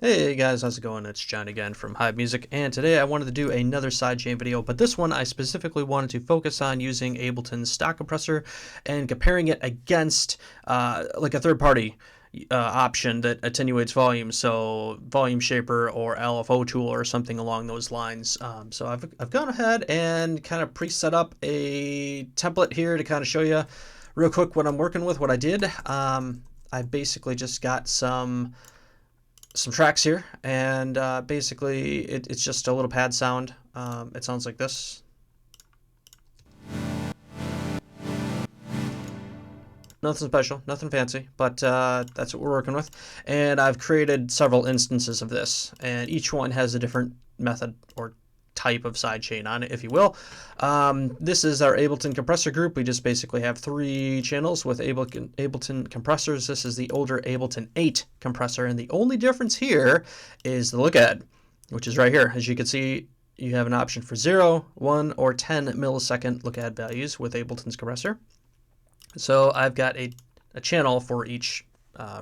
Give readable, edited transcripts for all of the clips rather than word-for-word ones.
Hey guys, how's it going? It's John again from Haive Music, and today I wanted to do another sidechain video, but this one I specifically wanted to focus on using Ableton's stock compressor and comparing it against like a third-party option that attenuates volume, so Volume Shaper or LFO Tool or something along those lines. So I've gone ahead and kind of pre-set up a template here to kind of show you real quick what I'm working with, what I did. I basically just got some tracks here, and basically it's just a little pad sound. It sounds like this. Nothing special, nothing fancy, but that's what we're working with. And I've created several instances of this, and each one has a different method or type of sidechain on it, if you will. This is our Ableton compressor group. We just basically have 3 channels with Ableton compressors. This is the older Ableton 8 compressor, and the only difference here is the look ahead, which is right here. As you can see, you have an option for 0, 1, or 10 millisecond look ahead values with Ableton's compressor. So I've got a channel for each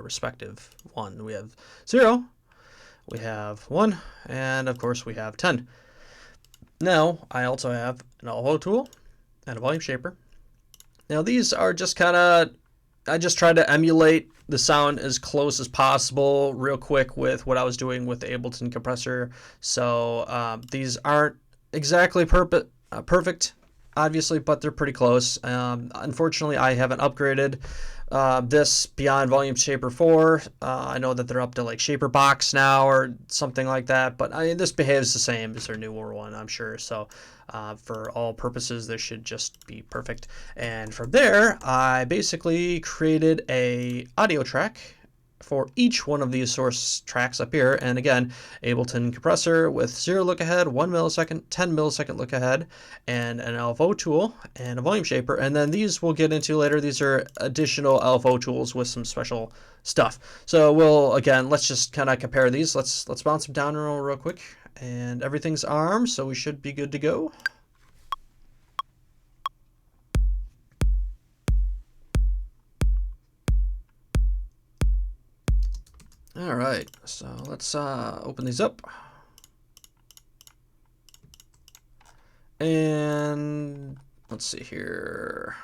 respective one. We have 0, we have 1, and of course we have 10. Now, I also have an LFO tool and a volume shaper. Now, these are just kind of, I just tried to emulate the sound as close as possible real quick with what I was doing with the Ableton compressor. So these aren't exactly perfect, obviously, but they're pretty close. Unfortunately, I haven't upgraded this beyond Volume Shaper 4. I know that they're up to like Shaper Box now or something like that, but this behaves the same as their newer one, I'm sure. So for all purposes, this should just be perfect. And from there, I basically created a audio track for each one of these source tracks up here. And again, Ableton compressor with 0 look ahead, 1 millisecond, 10 millisecond look ahead, and an LFO tool and a volume shaper. And then these we'll get into later. These are additional LFO tools with some special stuff. So let's just kind of compare these. Let's bounce them down real quick. And everything's armed, so we should be good to go. All right, so let's open these up. And let's see here.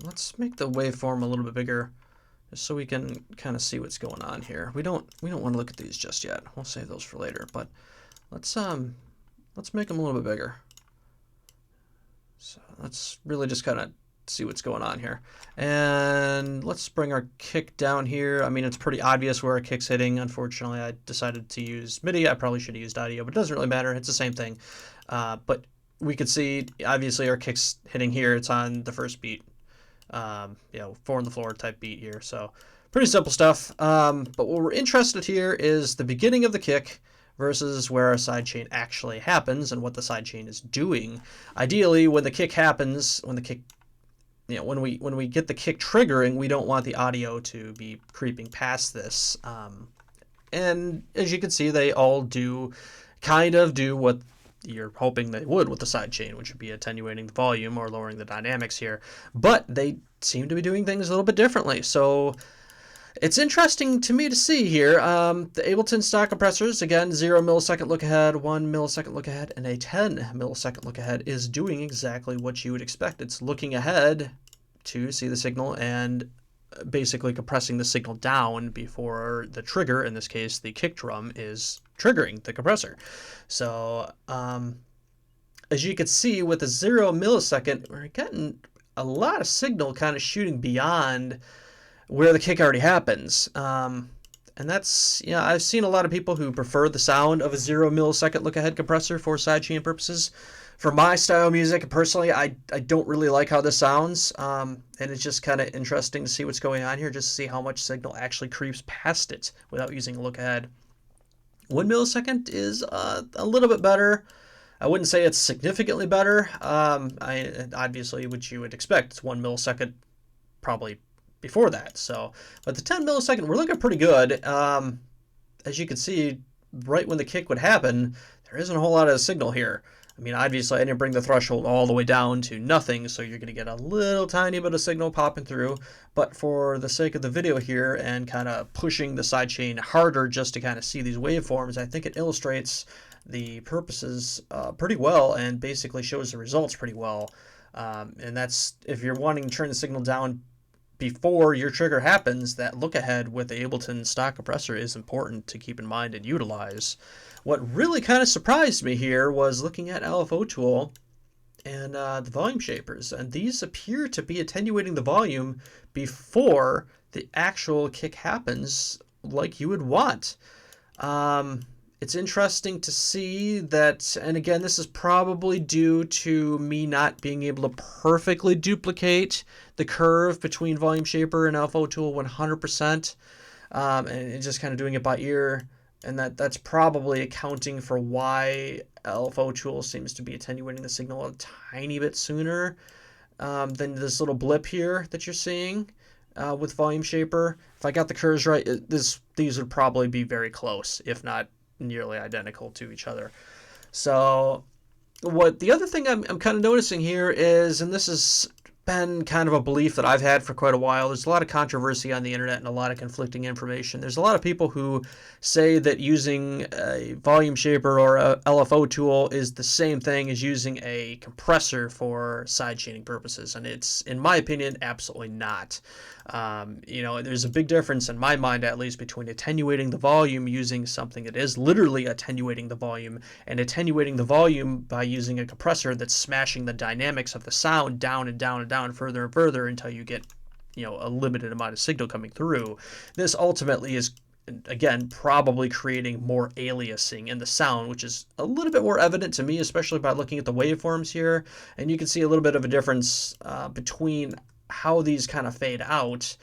Let's make the waveform a little bit bigger, just so we can kind of see what's going on here. We don't want to look at these just yet. We'll save those for later. But let's make them a little bit bigger. So let's really just kind of see what's going on here. And let's bring our kick down here. I mean, it's pretty obvious where our kick's hitting. Unfortunately, I decided to use MIDI. I probably should have used audio, but it doesn't really matter. It's the same thing. But we could see, obviously, our kick's hitting here. It's on the first beat. 4 on the floor type beat here. So pretty simple stuff. But what we're interested here is the beginning of the kick versus where our sidechain actually happens and what the sidechain is doing. Ideally, when the kick happens, when we get the kick triggering, we don't want the audio to be creeping past this. And as you can see, they all kind of do what you're hoping they would with the sidechain, which would be attenuating the volume or lowering the dynamics here. But they seem to be doing things a little bit differently. So it's interesting to me to see here. The Ableton stock compressors, again, 0 millisecond look ahead, 1 millisecond look ahead, and a 10 millisecond look ahead is doing exactly what you would expect. It's looking ahead to see the signal and basically compressing the signal down before the trigger, in this case the kick drum, is triggering the compressor. So as you can see with the 0 millisecond, we're getting a lot of signal kind of shooting beyond where the kick already happens. And that's, I've seen a lot of people who prefer the sound of a 0 millisecond look ahead compressor for sidechain purposes. For my style of music, personally, I don't really like how this sounds, and it's just kind of interesting to see what's going on here, just to see how much signal actually creeps past it without using a look ahead. 1 millisecond is a little bit better. I wouldn't say it's significantly better. Obviously, what you would expect, it's 1 millisecond probably before that. So, but the 10 millisecond, we're looking pretty good. As you can see, right when the kick would happen, there isn't a whole lot of signal here. I mean, obviously I didn't bring the threshold all the way down to nothing, so you're going to get a little tiny bit of signal popping through. But for the sake of the video here and kind of pushing the sidechain harder just to kind of see these waveforms, I think it illustrates the purposes pretty well and basically shows the results pretty well. And that's if you're wanting to turn the signal down before your trigger happens, that look ahead with the Ableton stock compressor is important to keep in mind and utilize. What really kind of surprised me here was looking at LFO Tool and the volume shapers, and these appear to be attenuating the volume before the actual kick happens like you would want. It's interesting to see that, and again, this is probably due to me not being able to perfectly duplicate the curve between Volume Shaper and LFO Tool 100%, and just kind of doing it by ear, and that's probably accounting for why LFO Tool seems to be attenuating the signal a tiny bit sooner than this little blip here that you're seeing with Volume Shaper. If I got the curves right, these would probably be very close, if not nearly identical to each other. So what the other thing I'm kind of noticing here is, and this has been kind of a belief that I've had for quite a while, there's a lot of controversy on the internet and a lot of conflicting information. There's a lot of people who say that using a volume shaper or a LFO tool is the same thing as using a compressor for sidechaining purposes, and it's, in my opinion, absolutely not. You know, there's a big difference in my mind, at least, between attenuating the volume using something that is literally attenuating the volume and attenuating the volume by using a compressor that's smashing the dynamics of the sound down and down and down, further and further until you get, you know, a limited amount of signal coming through. This ultimately is, again, probably creating more aliasing in the sound, which is a little bit more evident to me, especially by looking at the waveforms here. And you can see a little bit of a difference between how these kind of fade out.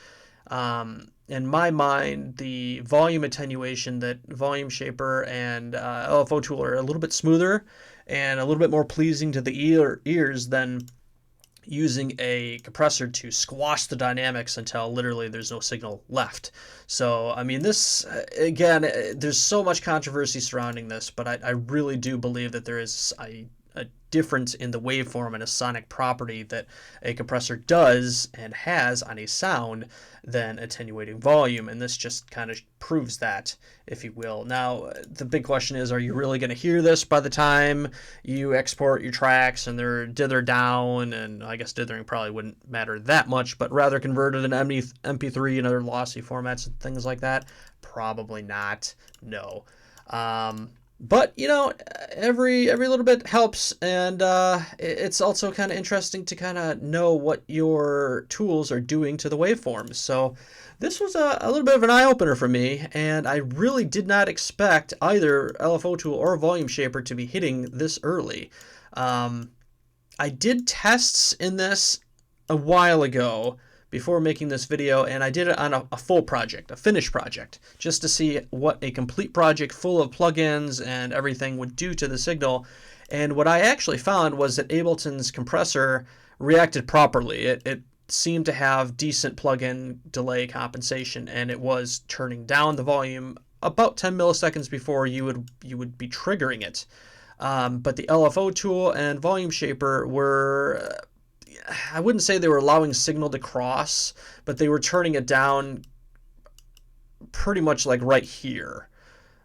In my mind, the volume attenuation that Volume Shaper and LFO Tool are a little bit smoother and a little bit more pleasing to the ears than using a compressor to squash the dynamics until literally there's no signal left. So, I mean, this, again, there's so much controversy surrounding this, but I really do believe that there is a difference in the waveform and a sonic property that a compressor does and has on a sound than attenuating volume, and this just kind of proves that, if you will. Now, the big question is, are you really going to hear this by the time you export your tracks and they're dithered down? And I guess dithering probably wouldn't matter that much, but rather converted in MP3 and other lossy formats and things like that? Probably not, no. But, you know, every little bit helps, and it's also kind of interesting to kind of know what your tools are doing to the waveforms. So this was a little bit of an eye-opener for me, and I really did not expect either LFO Tool or Volume Shaper to be hitting this early. I did tests in this a while ago before making this video, and I did it on a full project, a finished project, just to see what a complete project full of plugins and everything would do to the signal. And what I actually found was that Ableton's compressor reacted properly. It seemed to have decent plugin delay compensation, and it was turning down the volume about 10 milliseconds before you would be triggering it. But the LFO Tool and Volume Shaper were, I wouldn't say they were allowing signal to cross, but they were turning it down pretty much like right here.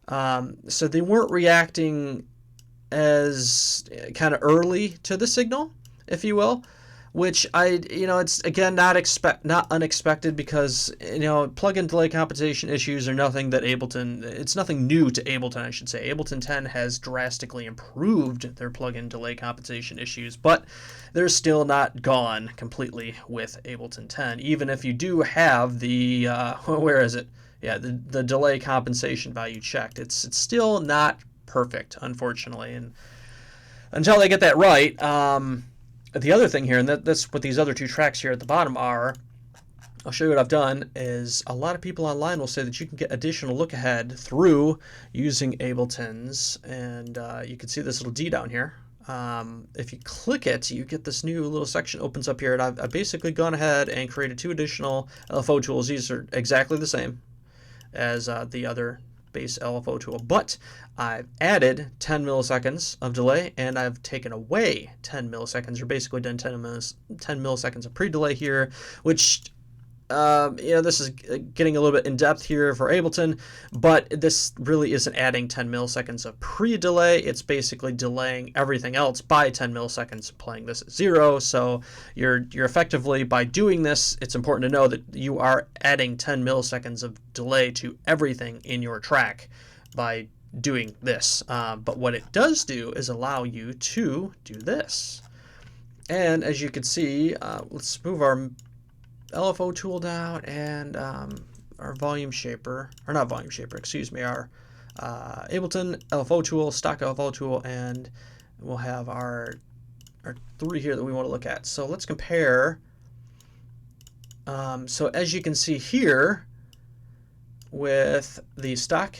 So they weren't reacting as kind of early to the signal, if you will, which it's again not unexpected, because plugin delay compensation issues are nothing that it's nothing new to Ableton, I should say. Ableton 10 has drastically improved their plugin delay compensation issues, but they're still not gone completely with Ableton 10, even if you do have the where is it? Yeah, the delay compensation value checked. It's still not perfect, unfortunately, and until they get that right. The other thing here, and that's what these other two tracks here at the bottom are, I'll show you what I've done, is a lot of people online will say that you can get additional look ahead through using Ableton's, and you can see this little D down here. If you click it, you get this new little section opens up here, and I've basically gone ahead and created two additional LFO tools. These are exactly the same as the other base LFO tool, but I've added 10 milliseconds of delay and I've taken away 10 milliseconds, or basically done 10 milliseconds of pre-delay here, which this is getting a little bit in depth here for Ableton, but this really isn't adding 10 milliseconds of pre-delay. It's basically delaying everything else by 10 milliseconds, playing this at 0. So you're effectively, by doing this, it's important to know that you are adding 10 milliseconds of delay to everything in your track by doing this. But what it does do is allow you to do this. And as you can see, let's move our LFO tool down, and our volume shaper, or not volume shaper, excuse me, our Ableton LFO tool, stock LFO tool, and we'll have our 3 here that we want to look at. So let's compare. So as you can see here, with the stock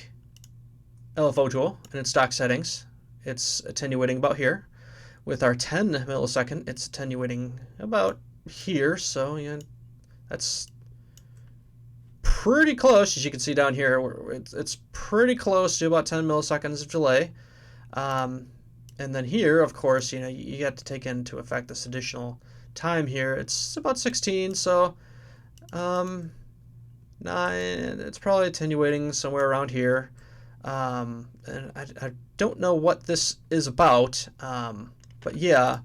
LFO tool and its stock settings, it's attenuating about here. With our 10 millisecond, it's attenuating about here. So that's pretty close, as you can see down here. It's pretty close to about 10 milliseconds of delay. And then here, of course, you got to take into effect this additional time here. It's about 16, so 9. It's probably attenuating somewhere around here. And I don't know what this is about, but yeah,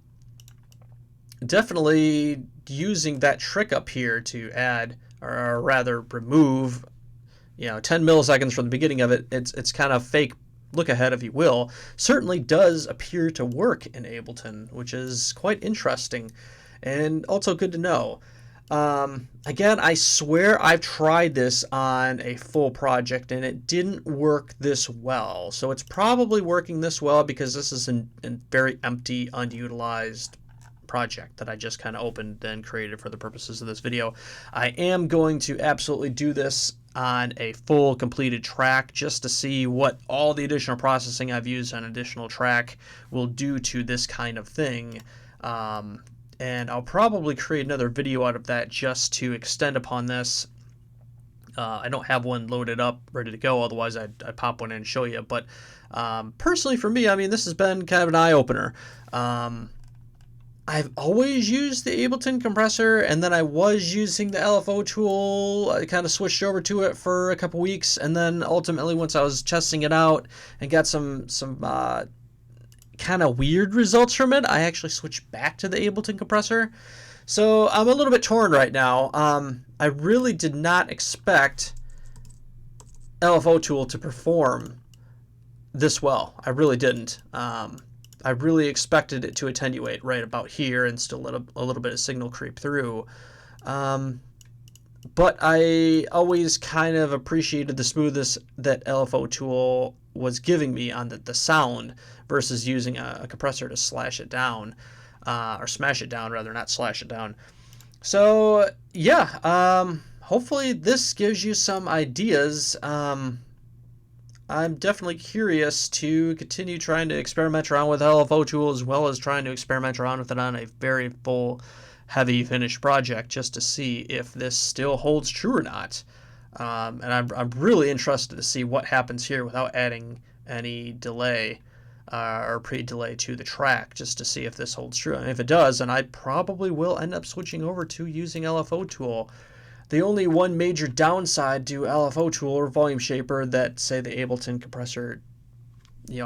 definitely using that trick up here to add, or rather remove, 10 milliseconds from the beginning of it. It's kind of fake look ahead, if you will, certainly does appear to work in Ableton, which is quite interesting and also good to know. Again, I swear I've tried this on a full project and it didn't work this well. So it's probably working this well because this is a very empty, unutilized project that I just kind of opened and created for the purposes of this video. I am going to absolutely do this on a full completed track just to see what all the additional processing I've used on an additional track will do to this kind of thing. And I'll probably create another video out of that just to extend upon this. I don't have one loaded up ready to go, otherwise I'd pop one in and show you. But personally for me, this has been kind of an eye-opener. I've always used the Ableton compressor, and then I was using the LFO tool. I kind of switched over to it for a couple weeks, and then ultimately once I was testing it out and got some kind of weird results from it, I actually switched back to the Ableton compressor. So I'm a little bit torn right now. I really did not expect LFO tool to perform this well. I really didn't. I really expected it to attenuate right about here and still let a little bit of signal creep through. But I always kind of appreciated the smoothness that LFO tool was giving me on the sound versus using a compressor to slash it down, or smash it down rather, not slash it down. So yeah, hopefully this gives you some ideas. I'm definitely curious to continue trying to experiment around with LFO tool, as well as trying to experiment around with it on a very full, heavy finished project, just to see if this still holds true or not. And I'm really interested to see what happens here without adding any delay or pre-delay to the track, just to see if this holds true. And if it does, then I probably will end up switching over to using LFO tool. The only one major downside to LFO tool or volume shaper that, say, the Ableton compressor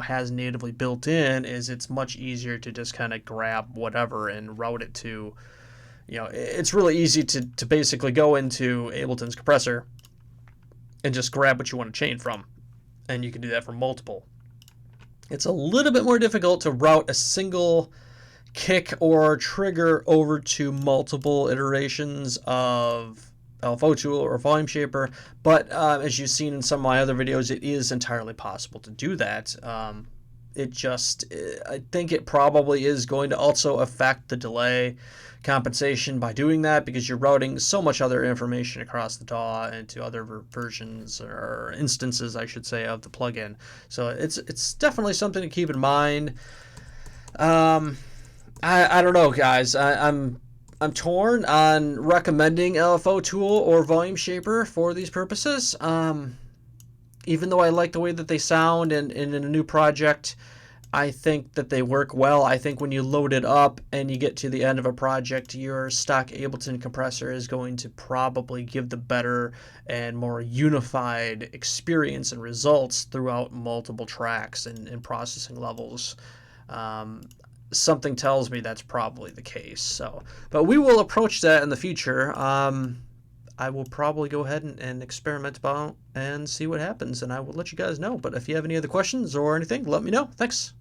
has natively built in is it's much easier to just kind of grab whatever and route it to, it's really easy to basically go into Ableton's compressor and just grab what you want to chain from, and you can do that for multiple. It's a little bit more difficult to route a single kick or trigger over to multiple iterations of LFO tool or volume shaper, but as you've seen in some of my other videos, it is entirely possible to do that. I think it probably is going to also affect the delay compensation by doing that, because you're routing so much other information across the DAW into other versions, or instances, I should say, of the plugin. So it's definitely something to keep in mind. I don't know, guys. I'm torn on recommending LFO tool or volume shaper for these purposes. even though I like the way that they sound and in a new project, I think that they work well. I think when you load it up and you get to the end of a project, your stock Ableton compressor is going to probably give the better and more unified experience and results throughout multiple tracks and processing levels. Something tells me that's probably the case. So, but we will approach that in the future. I will probably go ahead and experiment about and see what happens, and I will let you guys know. But if you have any other questions or anything, let me know. Thanks.